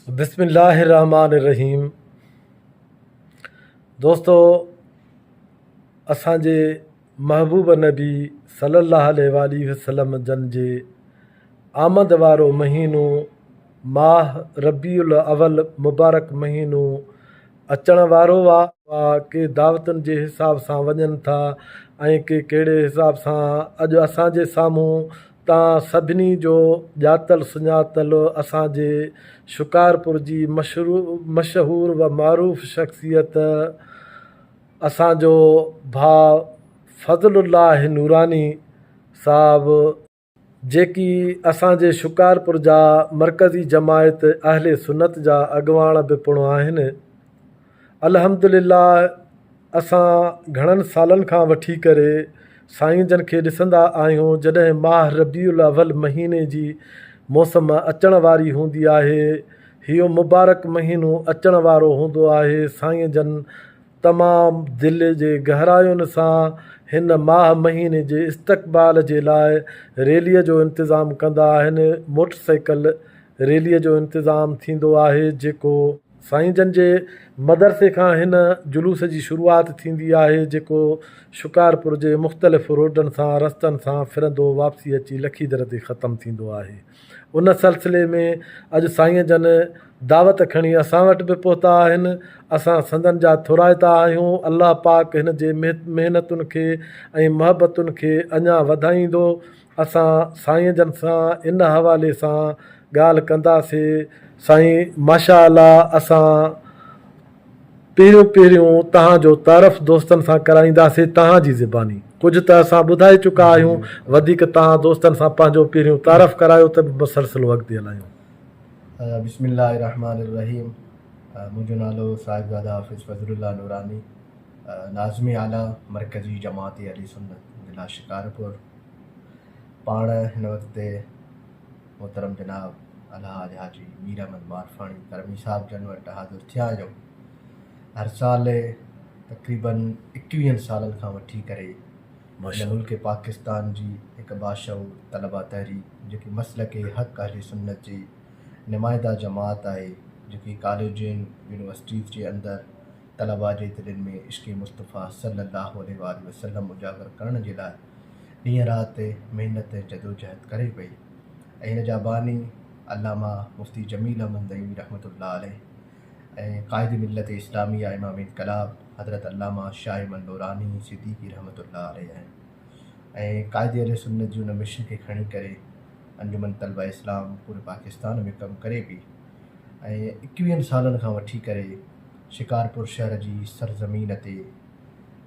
बिस्मिल्लाहिर्रहमानिर्रहीम। दोस्तों, असांजे महबूब नबी सल्लल्लाहु अलैहि वसल्लम जन जे आमद वारो महीनो माह रबीउल अवल मुबारक महीनो अचण वारो आहे। के दावतुनि जे हिसाब सां वञनि था ऐं के कहिड़े हिसाब सां। अॼु असांजे साम्हूं तव्हां सभिनी जो ॼातल सुञातल असांजे शिकारपुर जी मशहूरु व मरूफ़ शख़्सियत असांजो भाउ फज़लुल्लाह नूरानी साहबु, जेकी असांजे शिकारपुर जा मरकज़ी जमायत अहले सुन्नत जा अॻुवाण बि पिणु आहिनि। अल्हम्दुलिल्लाह, असां घणनि सालनि खां वठी करे साईं जन खे ॾिसंदा आहियूं। जॾहिं माह रबीउल अवल महीने जी मौसम अचण वारी हूंदी आहे, इहो मुबारक महीनो अचण वारो हूंदो आहे, साईं जन तमामु दिलि जे गहरायुनि सां हिन माह महीने जे इस्तक़बाल जे लाइ रैलीअ जो इंतिज़ामु कंदा आहिनि। मोटरसाइकिल रैलीअ जो इंतिज़ामु थींदो आहे, जेको साईं जन जे मदरसे खां हिन जुलूस जी शुरूआति थींदी आहे, जेको शिकारपुर जे मुख़्तलिफ़ रोडनि सां रस्तनि सां फिरंदो वापसी अची लखीदर ते ख़तमु थींदो आहे। उन सिलसिले में अॼु साईं जन दावत खणी असां वटि बि पहुता आहिनि। असां संदन जा थोराइता आहियूं। अलाह पाक हिन जे महिनतुनि खे ऐं महबतुनि खे अञा वधाईंदो। असां साईं जन सां इन हवाले सां ॻाल्हि कंदासीं। साईं माशा अल्लाह, असां पहिरियों तव्हांजो तारफ़ दोस्तनि सां कराईंदासीं तव्हांजी ज़बानी। कुझु त असां ॿुधाए चुका आहियूं, वधीक तव्हां दोस्तनि सां पंहिंजो पहिरियों तारफ़ करायो त मुसलसिलो अॻिते हलायूं। बिस्मिल्लाहिर्रहमानिर्रहीम। मुंहिंजो नालो साहिबज़ादा हाफ़िज़ फज़लुल्लाह नूरानी, नाज़िम आला मरकज़ी जमात अहले सुन्नत ज़िला शिकारपुर। पाण हिन वक़्तु ते मोहतरम जनाब अलहाज हाजी मीर अहमद मारफाणी करमी साहब जन वटि हाज़िर थिया आहियूं। हर साल तक़रीबन 21 सालनि खां वठी करे मुल्क पाकिस्तान जी हिकु बाशऊर तलबा तहरीक जेकी मसलक हक़ अहले सुन्नत जी नुमाइंदा जमात आहे, जेकी कॉलेजनि यूनिवर्सिटीज़ जे अंदरि तलबा जे दिलनि में इश्क़ मुस्तफ़ा सल्लल्लाहु अलैहि वसल्लम उजागर करण जे लाइ ॾींहं राति महिनत जदोजहद करे पई। ऐं हिन जा बानी अल्लामा मुफ्ती जमील अहमद नईमी रहमतुल्लाह अलैह ऐं क़ाइद मिल्लत इस्लामिया इमाम इनक़लाब हज़रत अल्लामा शाह नूरानी सिद्दीक़ी रहमतुल्लाह अलैह आहिनि। ऐं क़ाइद अहले सुन्नत जी उन मिशन खे खणी करे अंजुमन तलबा इस्लाम पूरे पाकिस्तान में कमु करे पई। ऐं 21 सालनि खां वठी करे शिकारपुर शहर जी सरज़मीन ते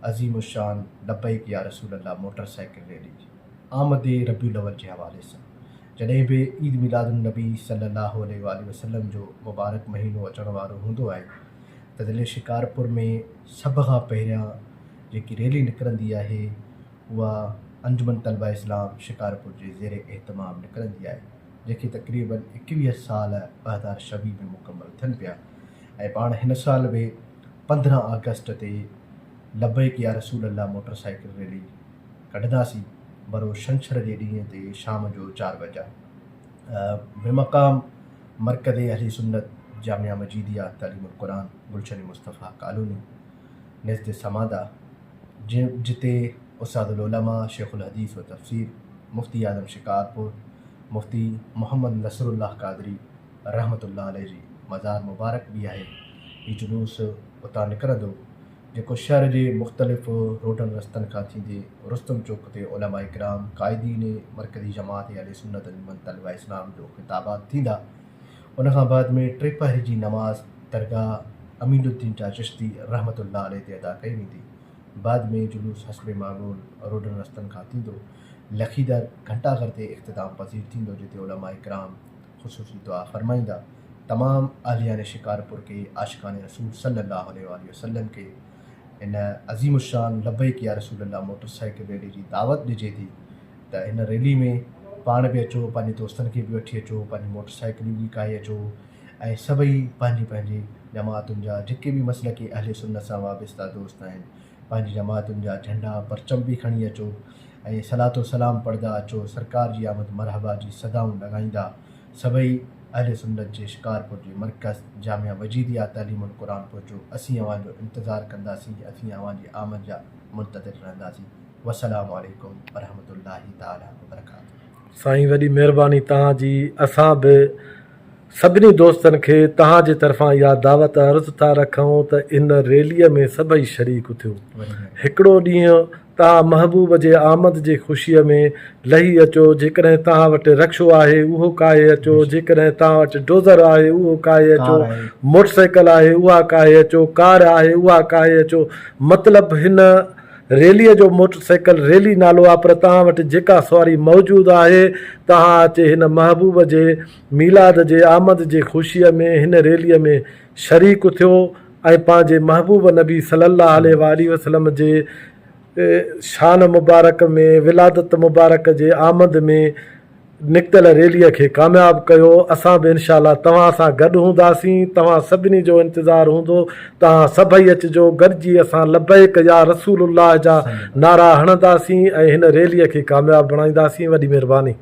अज़ीम शान लब्बैक या रसूल अल्लाह मोटरसाइकिल रैली आमद रबीउल अवल जे हवाले सां, जॾहिं बि ईद मिलादुन नबी सल्लल्लाहु अलैहि वसल्लम जो मुबारक महीनो अचण वारो हूंदो आहे, त ज़िले शिकारपुर में सभ खां पहिरियां जेकी रैली निकिरंदी आहे उहा अंजुमन तलबा इस्लाम शिकारपुर जे ज़ेर एहतमाम निकिरंदी आहे, जेके तक़रीबन 21 साल 2026 में मुकमल थियनि पिया। ऐं पाण हिन साल बि 15 अगस्त ते लब्बैक या रसूल अल्लाह मोटरसाइकिल रैली कढंदासीं। बरो छंछर जे ॾींहं ते शाम जो 4 बजे बेमक़ाम मरकज़ अहले सुन्नत जामिया मजीदिया तालीमुल क़ुरान गुलशन मुस्तफ़ा कॉलोनी नज़द समादा, जिते उस्तादुल उलमा शेखुल हदीस व तफसीर मुफ्ती आज़म शिकारपुर मुफ्ती मोहम्मद नसरुल्लाह कादरी रहमतुल्लाह अलैह जी मज़ार मुबारक भी आहे। हीउ जुलूस उतां निकिरंदो, जेको शहर जे मुख़्तलिफ़ रोडनि रस्तनि खां थींदे रुस्तम चौक ते उलमा इकराम क़ाइदीन मरकज़ी जमात अहले सुन्नत अंजुमन तलबा इस्लाम जो ख़िताबात थींदा। उन खां बाद में 3 पहर जी नमाज़ दरगाह अमीनुद्दीन जा चिश्ती रहमतुल्लाह अलैह ते अदा कई वेंदी। बाद में जुलूस हस्बे मामूल रोडनि रस्तनि खां थींदो लखीदर घंटाघर ते इख़्तिताम पज़ीर थींदो, जिते उलमा इकराम ख़ुसूसी दुआ फ़रमाईंदा। तमामु अहलियान शिकारपुर के आशिकान रसूल सल्लल्लाहु अलैहि वसल्लम के इन अज़ीम शान लब्बैक या रसूल अल्लाह मोटरसाइकिल रैली जी दावत ॾिजे थी, त हिन रैली में पाण बि अचो, पंहिंजे दोस्तनि खे बि वठी अचो, पंहिंजी मोटरसाइकिल बि काई अचो, ऐं सभई पंहिंजी जमातुनि जा जेके बि मसलक अहले सुन्नत सां वाबस्ता दोस्त आहिनि, पंहिंजी जमातुनि जा झंडा परचम बि खणी अचो ऐं सलातो सलाम पढ़ंदा अचो, सरकार जी आमद मरहबा जी सदाऊं लॻाईंदा। सभई अहले सुन्नत जे शिकारपुर जे मरकज़ जामिया वजीदिया तालीमुल क़ुरानपुर जो असीं अवांजो इंतज़ारु कंदासीं, असीं अवांजी आमद जा मुंतज़िर रहंदासीं। वस्सलामु अलैकुम वरहमतुल्लाहि ताला वबरकातुहू। साईं वॾी महिरबानी तव्हांजी। असां बि सभिनी दोस्तनि खे तव्हांजे तरफ़ां इहा दावत अर्ज़ु था रखूं त इन रैलीअ में सभई शरीक थियो। हिकिड़ो ॾींहुं तव्हां महबूब जे आमद जे ख़ुशीअ में लही अचो। जेकॾहिं तव्हां वटि रक्शो आहे उहो काहे अचो, जेकॾहिं तव्हां वटि डोज़र आहे उहो काहे अचो, मोटरसाइकिल आहे उहा काहे अचो, कार आहे उहा काहे अचो। मतिलबु हिन रैलीअ जो मोटरसाइकिल रैली नालो आहे, पर तव्हां वटि जेका सवारी मौजूदु आहे तव्हां अचे हिन महबूब जे मीलाद जे आमद जे ख़ुशीअ में हिन रैलीअ में शरीक थियो ऐं पंहिंजे महबूब नबी सल्लल्लाहु अलैहि वसल्लम जे शान मुबारक में, विलादत मुबारक जे आमद में निकितल रैलीअ खे कामयाबु कयो। असां बि इनशाअल्लाह तव्हां सां गॾु हूंदासीं। तव्हां सभिनी जो इंतज़ारु हूंदो। तव्हां सभई अचिजो, गॾिजी असां लबैक या रसूलुल्लाह जा नारा हणंदासीं ऐं हिन रैलीअ खे कामयाबु बणाईंदासीं। वॾी महिरबानी।